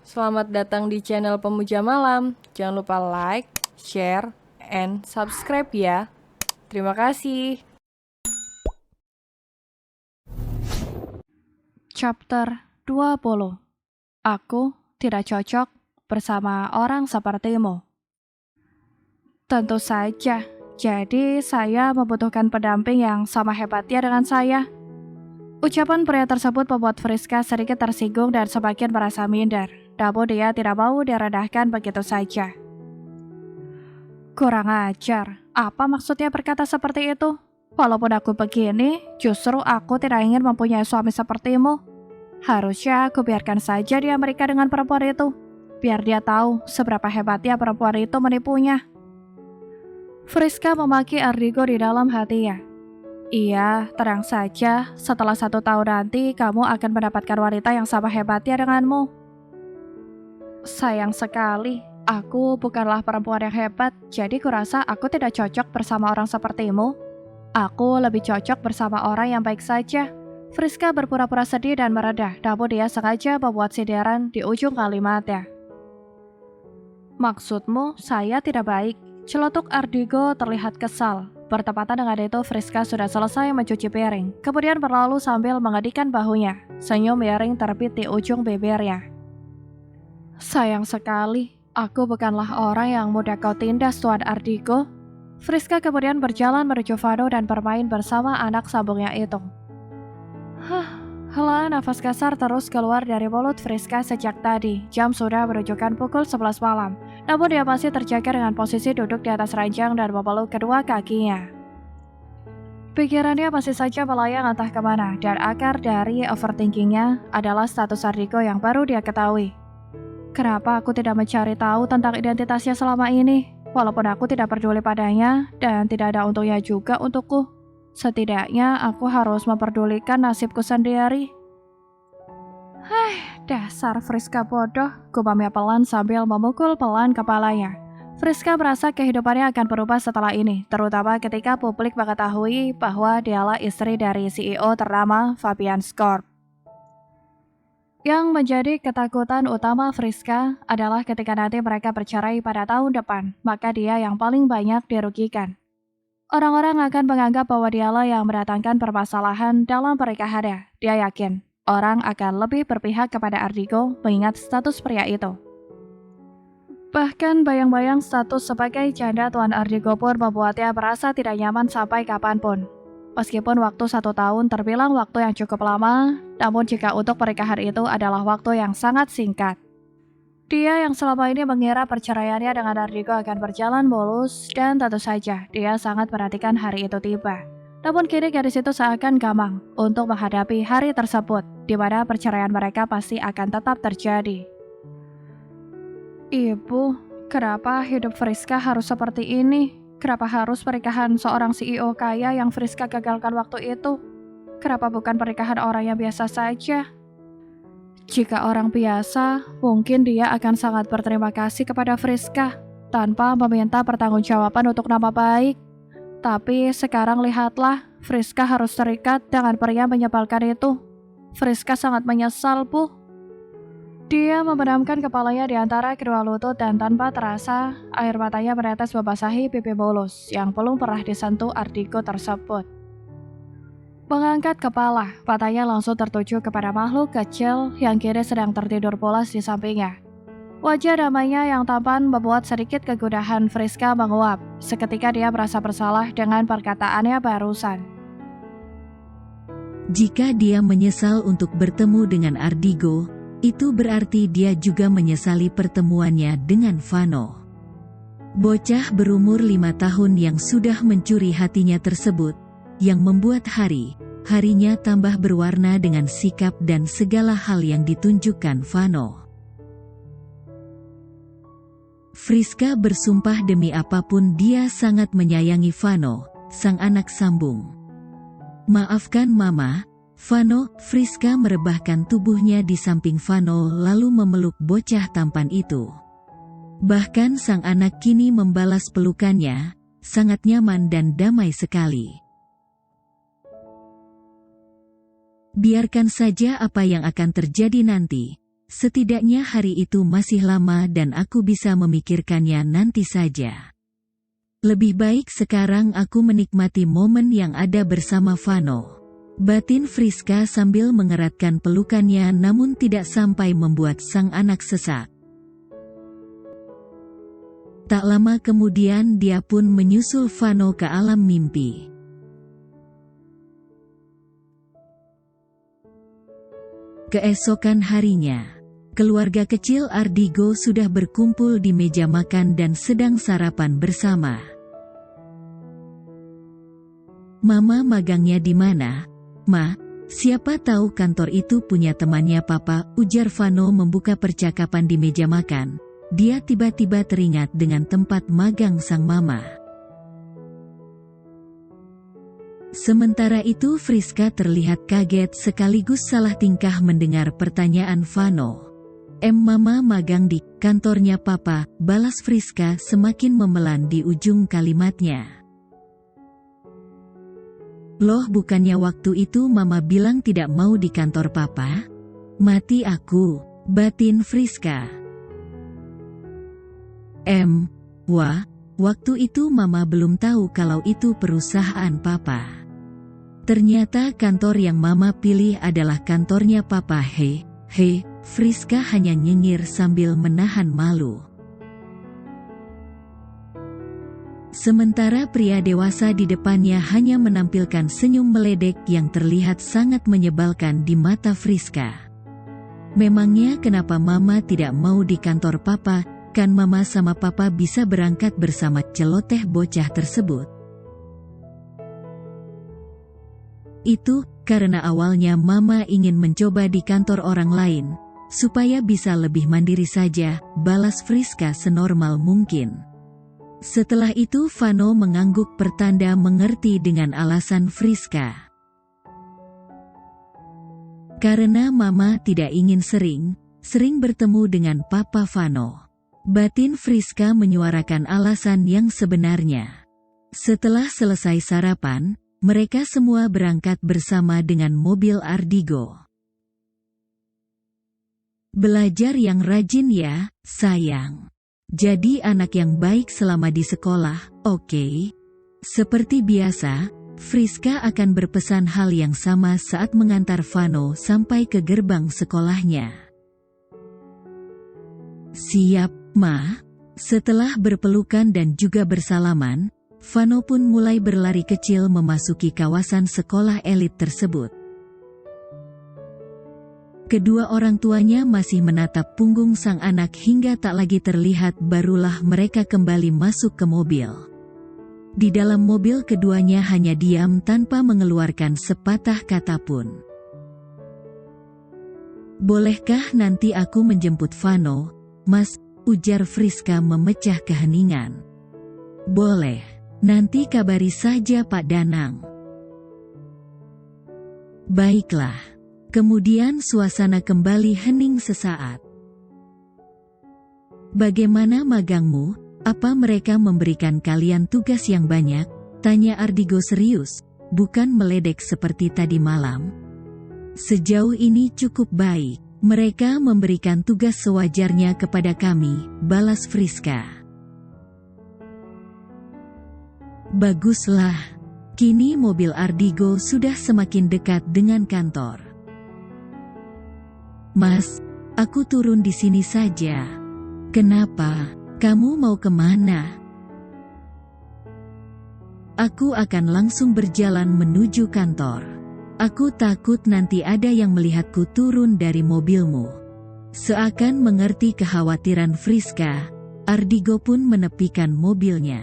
Selamat datang di channel Pemuja Malam. Jangan lupa like, share, and subscribe ya. Terima kasih. Chapter 20. Aku tidak cocok bersama orang sepertimu. Tentu saja, jadi saya membutuhkan pendamping yang sama hebatnya dengan saya. Ucapan pria tersebut membuat Friska sedikit tersinggung dan semakin merasa minder. Namun dia tidak mau direndahkan begitu saja. Kurang ajar, apa maksudnya berkata seperti itu? Walaupun aku begini, justru aku tidak ingin mempunyai suami sepertimu. Harusnya aku biarkan saja dia menikah dengan perempuan itu, biar dia tahu seberapa hebatnya perempuan itu menipunya. Friska memaki Ardigo di dalam hatinya. Iya, tenang saja, setelah 1 tahun nanti kamu akan mendapatkan wanita yang sama hebatnya denganmu. Sayang sekali, aku bukanlah perempuan yang hebat, jadi kurasa aku tidak cocok bersama orang sepertimu. Aku lebih cocok bersama orang yang baik saja. Friska berpura-pura sedih dan meredah, namun dia sengaja membuat sindiran di ujung kalimatnya. Maksudmu, saya tidak baik? Celetuk Ardigo terlihat kesal. Bertepatan dengan itu, Friska sudah selesai mencuci piring, kemudian berlalu sambil mengedikan bahunya. Senyum miring terbit di ujung bibirnya. Sayang sekali, aku bukanlah orang yang mudah kau tindas, Tuan Ardigo. Friska kemudian berjalan menuju Vano dan bermain bersama anak sambungnya itu. Hela nafas kasar terus keluar dari mulut Friska sejak tadi. Jam sudah menunjukkan pukul 11 malam. Namun dia masih terjaga dengan posisi duduk di atas ranjang dan memeluk kedua kakinya. Pikirannya masih saja melayang entah kemana, dan akar dari overthinkingnya adalah status Ardigo yang baru dia ketahui. Kenapa aku tidak mencari tahu tentang identitasnya selama ini? Walaupun aku tidak peduli padanya, dan tidak ada untungnya juga untukku. Setidaknya aku harus memperdulikan nasibku sendiri. Dasar Friska bodoh, gumamnya pelan sambil memukul pelan kepalanya. Friska merasa kehidupannya akan berubah setelah ini, terutama ketika publik mengetahui bahwa dialah istri dari CEO ternama Fabian Scorp. Yang menjadi ketakutan utama Friska adalah ketika nanti mereka bercerai pada tahun depan, maka dia yang paling banyak dirugikan. Orang-orang akan menganggap bahwa dialah yang mendatangkan permasalahan dalam pernikahannya. Dia yakin orang akan lebih berpihak kepada Ardigo mengingat status pria itu. Bahkan bayang-bayang status sebagai janda Tuan Ardigo pun membuatnya merasa tidak nyaman sampai kapanpun. Meskipun waktu 1 tahun terbilang waktu yang cukup lama, namun jika untuk pernikahan itu adalah waktu yang sangat singkat. Dia yang selama ini mengira perceraiannya dengan Ardigo akan berjalan mulus, dan tentu saja dia sangat perhatikan hari itu tiba. Namun kini gadis itu seakan gamang untuk menghadapi hari tersebut, di mana perceraian mereka pasti akan tetap terjadi. Ibu, kenapa hidup Friska harus seperti ini? Kenapa harus pernikahan seorang CEO kaya yang Friska gagalkan waktu itu? Kenapa bukan pernikahan orang yang biasa saja? Jika orang biasa, mungkin dia akan sangat berterima kasih kepada Friska tanpa meminta pertanggungjawaban untuk nama baik. Tapi sekarang lihatlah, Friska harus terikat dengan pria menyebalkan itu. Friska sangat menyesal, Bu. Dia memedamkan kepalanya di antara kedua lutut dan tanpa terasa, air matanya menetes membasahi pipi mulus yang belum pernah disentuh Ardigo tersebut. Mengangkat kepala, matanya langsung tertuju kepada makhluk kecil yang kini sedang tertidur pulas di sampingnya. Wajah damainya yang tampan membuat sedikit kegundahan Friska menguap. Seketika dia merasa bersalah dengan perkataannya barusan. Jika dia menyesal untuk bertemu dengan Ardigo, itu berarti dia juga menyesali pertemuannya dengan Vano. Bocah berumur 5 tahun yang sudah mencuri hatinya tersebut, yang membuat harinya tambah berwarna dengan sikap dan segala hal yang ditunjukkan Vano. Friska bersumpah demi apapun dia sangat menyayangi Vano, sang anak sambung. Maafkan Mama, Vano. Friska merebahkan tubuhnya di samping Vano lalu memeluk bocah tampan itu. Bahkan sang anak kini membalas pelukannya, sangat nyaman dan damai sekali. Biarkan saja apa yang akan terjadi nanti, Setidaknya hari itu masih lama dan aku bisa memikirkannya nanti saja. Lebih baik sekarang aku menikmati momen yang ada bersama Vano. Batin Friska sambil mengeratkan pelukannya namun tidak sampai membuat sang anak sesak. Tak lama kemudian dia pun menyusul Vano ke alam mimpi. Keesokan harinya, keluarga kecil Ardigo sudah berkumpul di meja makan dan sedang sarapan bersama. "Mama magangnya di mana? Ma, siapa tahu kantor itu punya temannya Papa," ujar Vano membuka percakapan di meja makan. Dia tiba-tiba teringat dengan tempat magang sang mama. Sementara itu Friska terlihat kaget sekaligus salah tingkah mendengar pertanyaan Vano. Mama magang di kantornya Papa," balas Friska semakin memelan di ujung kalimatnya. "Loh, bukannya waktu itu Mama bilang tidak mau di kantor Papa?" "Mati aku," batin Friska. Waktu itu Mama belum tahu kalau itu perusahaan Papa. Ternyata kantor yang Mama pilih adalah kantornya Papa." Friska hanya nyengir sambil menahan malu. Sementara pria dewasa di depannya hanya menampilkan senyum meledek yang terlihat sangat menyebalkan di mata Friska. Memangnya kenapa Mama tidak mau di kantor Papa? Kan Mama sama Papa bisa berangkat bersama, celoteh bocah tersebut. "Itu karena awalnya Mama ingin mencoba di kantor orang lain, supaya bisa lebih mandiri saja," balas Friska senormal mungkin. Setelah itu Vano mengangguk pertanda mengerti dengan alasan Friska. "Karena Mama tidak ingin sering bertemu dengan Papa Vano," batin Friska menyuarakan alasan yang sebenarnya. Setelah selesai sarapan, mereka semua berangkat bersama dengan mobil Ardigo. "Belajar yang rajin ya, sayang. Jadi anak yang baik selama di sekolah, oke?" Seperti biasa, Friska akan berpesan hal yang sama saat mengantar Vano sampai ke gerbang sekolahnya. "Siap, Ma." Setelah berpelukan dan juga bersalaman, Vano pun mulai berlari kecil memasuki kawasan sekolah elit tersebut. Kedua orang tuanya masih menatap punggung sang anak hingga tak lagi terlihat, barulah mereka kembali masuk ke mobil. Di dalam mobil keduanya hanya diam tanpa mengeluarkan sepatah kata pun. "Bolehkah nanti aku menjemput Vano, Mas?" ujar Friska memecah keheningan. "Boleh. Nanti kabari saja Pak Danang." "Baiklah." Kemudian suasana kembali hening sesaat. "Bagaimana magangmu? Apa mereka memberikan kalian tugas yang banyak?" tanya Ardigo serius, bukan meledek seperti tadi malam. "Sejauh ini cukup baik. Mereka memberikan tugas sewajarnya kepada kami," balas Friska. "Baguslah. Kini mobil Ardigo sudah semakin dekat dengan kantor." "Mas, aku turun di sini saja." "Kenapa? Kamu mau kemana?" "Aku akan langsung berjalan menuju kantor. Aku takut nanti ada yang melihatku turun dari mobilmu." Seakan mengerti kekhawatiran Friska, Ardigo pun menepikan mobilnya.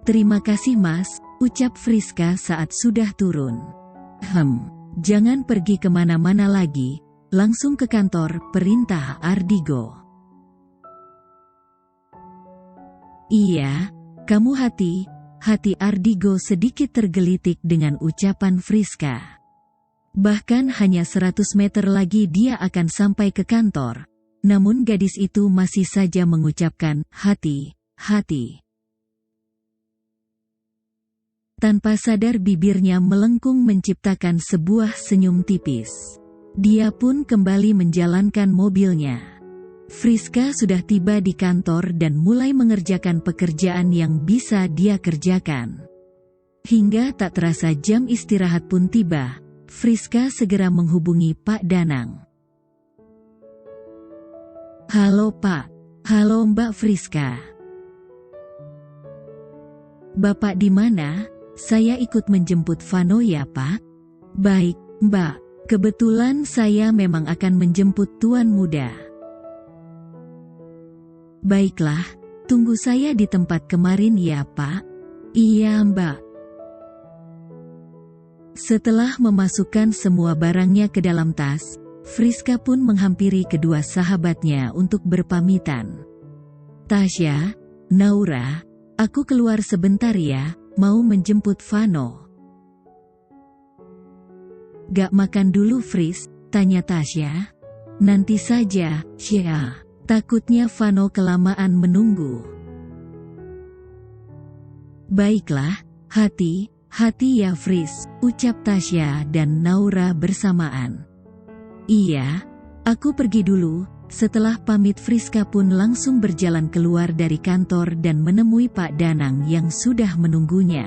"Terima kasih Mas," ucap Friska saat sudah turun. Jangan pergi kemana-mana lagi, langsung ke kantor," perintah Ardigo. "Iya, kamu hati-hati." Ardigo sedikit tergelitik dengan ucapan Friska. Bahkan hanya 100 meter lagi dia akan sampai ke kantor, namun gadis itu masih saja mengucapkan, "Hati-hati." Tanpa sadar bibirnya melengkung menciptakan sebuah senyum tipis. Dia pun kembali menjalankan mobilnya. Friska sudah tiba di kantor dan mulai mengerjakan pekerjaan yang bisa dia kerjakan. Hingga tak terasa jam istirahat pun tiba, Friska segera menghubungi Pak Danang. "Halo Pak." "Halo Mbak Friska." "Bapak di mana? Saya ikut menjemput Vano ya Pak." "Baik, Mbak. Kebetulan saya memang akan menjemput Tuan Muda." "Baiklah, tunggu saya di tempat kemarin ya Pak." "Iya Mbak." Setelah memasukkan semua barangnya ke dalam tas, Friska pun menghampiri kedua sahabatnya untuk berpamitan. "Tasya, Naura, aku keluar sebentar ya, mau menjemput Vano." "Gak makan dulu Fris?" tanya Tasya. "Nanti saja, Syah. Takutnya Vano kelamaan menunggu." "Baiklah, hati-hati ya Fris," ucap Tasya dan Naura bersamaan. "Iya, aku pergi dulu." Setelah pamit Friska pun langsung berjalan keluar dari kantor dan menemui Pak Danang yang sudah menunggunya.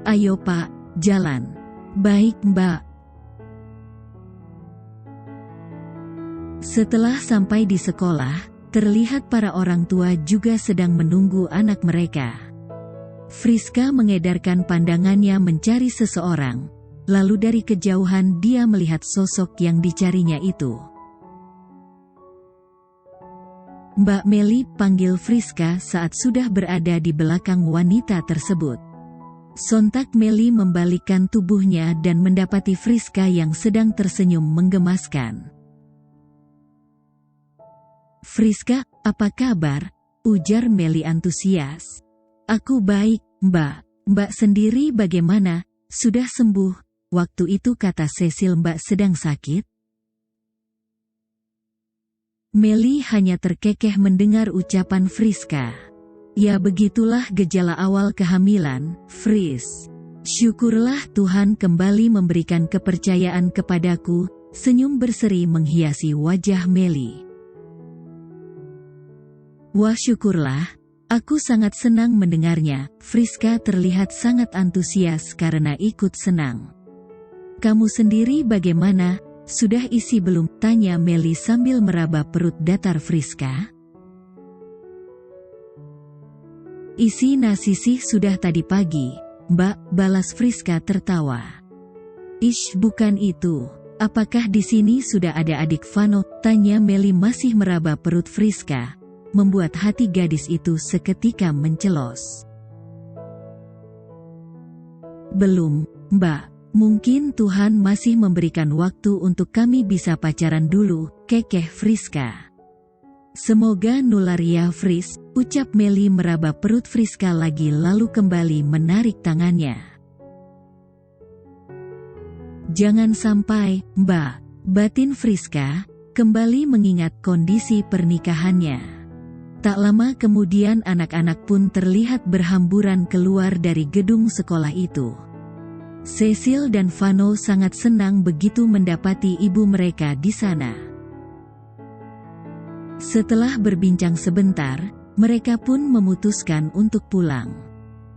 "Ayo Pak, jalan." "Baik Mbak." Setelah sampai di sekolah, terlihat para orang tua juga sedang menunggu anak mereka. Friska mengedarkan pandangannya mencari seseorang, lalu dari kejauhan dia melihat sosok yang dicarinya itu. "Mbak Meli," panggil Friska saat sudah berada di belakang wanita tersebut. Sontak Meli membalikkan tubuhnya dan mendapati Friska yang sedang tersenyum menggemaskan. "Friska, apa kabar?" ujar Meli antusias. "Aku baik, Mbak. Mbak sendiri bagaimana? Sudah sembuh?" Waktu itu kata Cecil Mbak sedang sakit. Meli hanya terkekeh mendengar ucapan Friska. "Ya begitulah gejala awal kehamilan, Fris. Syukurlah Tuhan kembali memberikan kepercayaan kepadaku." Senyum berseri menghiasi wajah Meli. "Wah syukurlah, aku sangat senang mendengarnya." Friska terlihat sangat antusias karena ikut senang. "Kamu sendiri bagaimana? Sudah isi belum?" tanya Meli sambil meraba perut datar Friska. "Isi nasi sih sudah tadi pagi, Mbak," balas Friska tertawa. "Ish, bukan itu. Apakah di sini sudah ada adik Vano?" tanya Meli masih meraba perut Friska, membuat hati gadis itu seketika mencelos. "Belum, Mbak. Mungkin Tuhan masih memberikan waktu untuk kami bisa pacaran dulu," kekeh Friska. "Semoga nular ya Fris," ucap Meli meraba perut Friska lagi lalu kembali menarik tangannya. "Jangan sampai, Mbak," batin Friska, kembali mengingat kondisi pernikahannya. Tak lama kemudian anak-anak pun terlihat berhamburan keluar dari gedung sekolah itu. Cecil dan Vano sangat senang begitu mendapati ibu mereka di sana. Setelah berbincang sebentar, mereka pun memutuskan untuk pulang.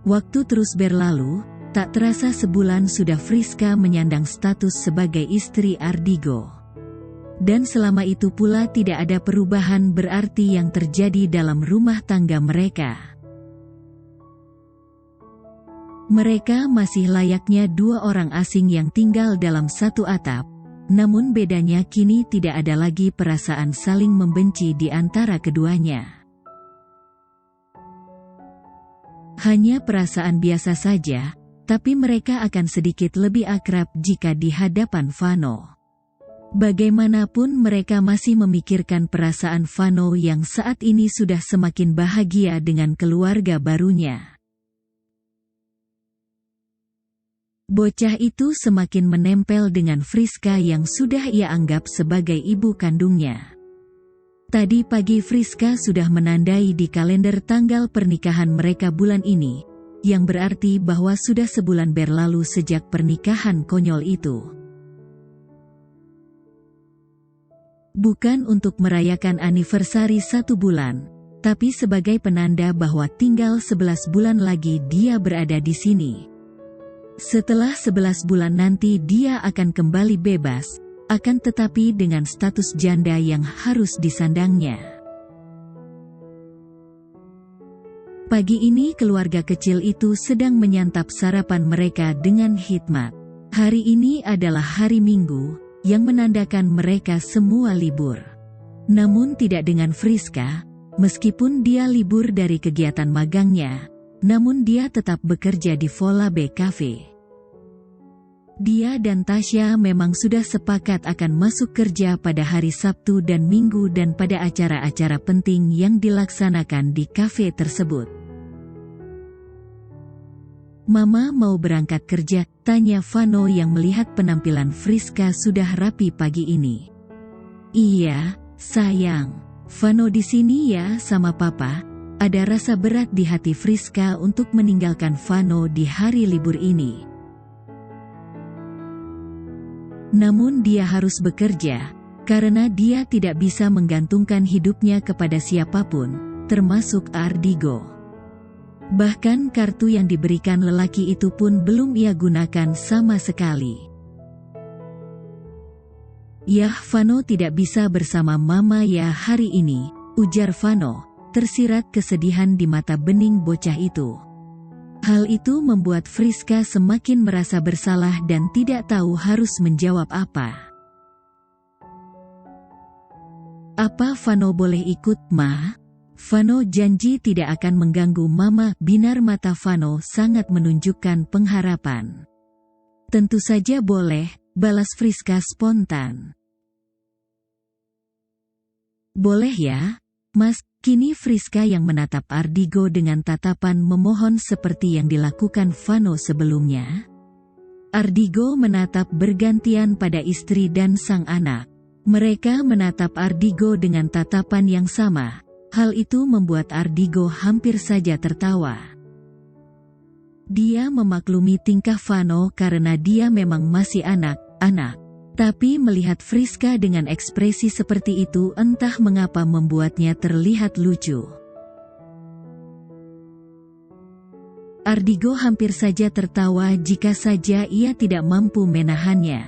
Waktu terus berlalu, tak terasa sebulan sudah Friska menyandang status sebagai istri Ardigo. Dan selama itu pula tidak ada perubahan berarti yang terjadi dalam rumah tangga mereka. Mereka masih layaknya dua orang asing yang tinggal dalam satu atap, namun bedanya kini tidak ada lagi perasaan saling membenci di antara keduanya. Hanya perasaan biasa saja, tapi mereka akan sedikit lebih akrab jika di hadapan Vano. Bagaimanapun mereka masih memikirkan perasaan Vano yang saat ini sudah semakin bahagia dengan keluarga barunya. Bocah itu semakin menempel dengan Friska yang sudah ia anggap sebagai ibu kandungnya. Tadi pagi Friska sudah menandai di kalender tanggal pernikahan mereka bulan ini, yang berarti bahwa sudah sebulan berlalu sejak pernikahan konyol itu. Bukan untuk merayakan anniversary 1 bulan, tapi sebagai penanda bahwa tinggal 11 bulan lagi dia berada di sini. Setelah 11 bulan nanti dia akan kembali bebas, akan tetapi dengan status janda yang harus disandangnya. Pagi ini keluarga kecil itu sedang menyantap sarapan mereka dengan hikmat. Hari ini adalah hari Minggu, yang menandakan mereka semua libur. Namun tidak dengan Friska, meskipun dia libur dari kegiatan magangnya, namun dia tetap bekerja di Volabe Cafe. Dia dan Tasya memang sudah sepakat akan masuk kerja pada hari Sabtu dan Minggu dan pada acara-acara penting yang dilaksanakan di kafe tersebut. "Mama mau berangkat kerja?" tanya Vano yang melihat penampilan Friska sudah rapi pagi ini. "Iya, sayang. Vano di sini ya sama papa." Ada rasa berat di hati Friska untuk meninggalkan Vano di hari libur ini. Namun dia harus bekerja, karena dia tidak bisa menggantungkan hidupnya kepada siapapun, termasuk Ardigo. Bahkan kartu yang diberikan lelaki itu pun belum ia gunakan sama sekali. "Yah, Vano tidak bisa bersama mama ya hari ini," ujar Vano, tersirat kesedihan di mata bening bocah itu. Hal itu membuat Friska semakin merasa bersalah dan tidak tahu harus menjawab apa. "Apa Vano boleh ikut, Ma?" "Vano janji tidak akan mengganggu Mama." Binar mata Vano sangat menunjukkan pengharapan. "Tentu saja boleh," balas Friska spontan. "Boleh ya, Mas." Kini Friska yang menatap Ardigo dengan tatapan memohon seperti yang dilakukan Vano sebelumnya. Ardigo menatap bergantian pada istri dan sang anak. Mereka menatap Ardigo dengan tatapan yang sama. Hal itu membuat Ardigo hampir saja tertawa. Dia memaklumi tingkah Vano karena dia memang masih anak-anak. Tapi melihat Friska dengan ekspresi seperti itu entah mengapa membuatnya terlihat lucu. Ardigo hampir saja tertawa jika saja ia tidak mampu menahannya.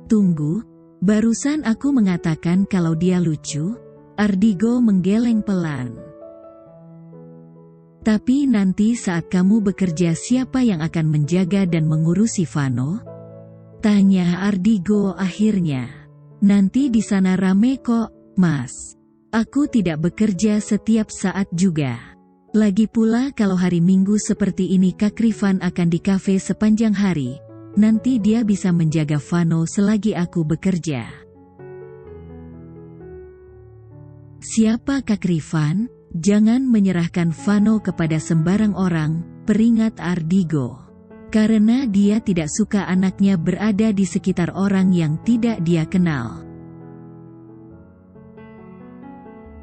"Tunggu, barusan aku mengatakan kalau dia lucu?" Ardigo menggeleng pelan. "Tapi nanti saat kamu bekerja siapa yang akan menjaga dan mengurusi Vano?" tanya Ardigo akhirnya. "Nanti di sana rame kok, Mas. Aku tidak bekerja setiap saat juga. Lagi pula kalau hari Minggu seperti ini Kak Rifan akan di kafe sepanjang hari. Nanti dia bisa menjaga Vano selagi aku bekerja." "Siapa Kak Rifan? Jangan menyerahkan Vano kepada sembarang orang," peringat Ardigo. Karena dia tidak suka anaknya berada di sekitar orang yang tidak dia kenal.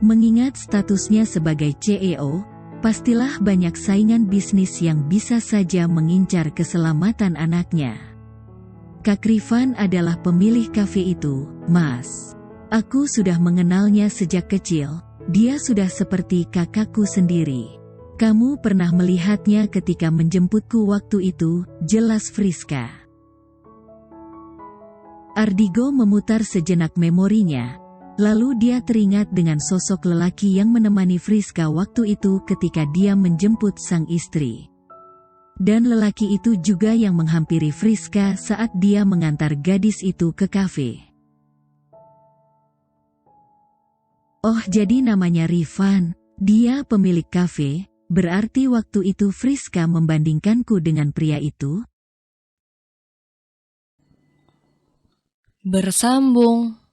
Mengingat statusnya sebagai CEO, pastilah banyak saingan bisnis yang bisa saja mengincar keselamatan anaknya. "Kak Rifan adalah pemilik kafe itu, Mas. Aku sudah mengenalnya sejak kecil, dia sudah seperti kakakku sendiri. Kamu pernah melihatnya ketika menjemputku waktu itu," jelas Friska. Ardigo memutar sejenak memorinya, lalu dia teringat dengan sosok lelaki yang menemani Friska waktu itu ketika dia menjemput sang istri. Dan lelaki itu juga yang menghampiri Friska saat dia mengantar gadis itu ke kafe. "Oh, jadi namanya Rifan, dia pemilik kafe. Berarti waktu itu Friska membandingkanku dengan pria itu?" Bersambung.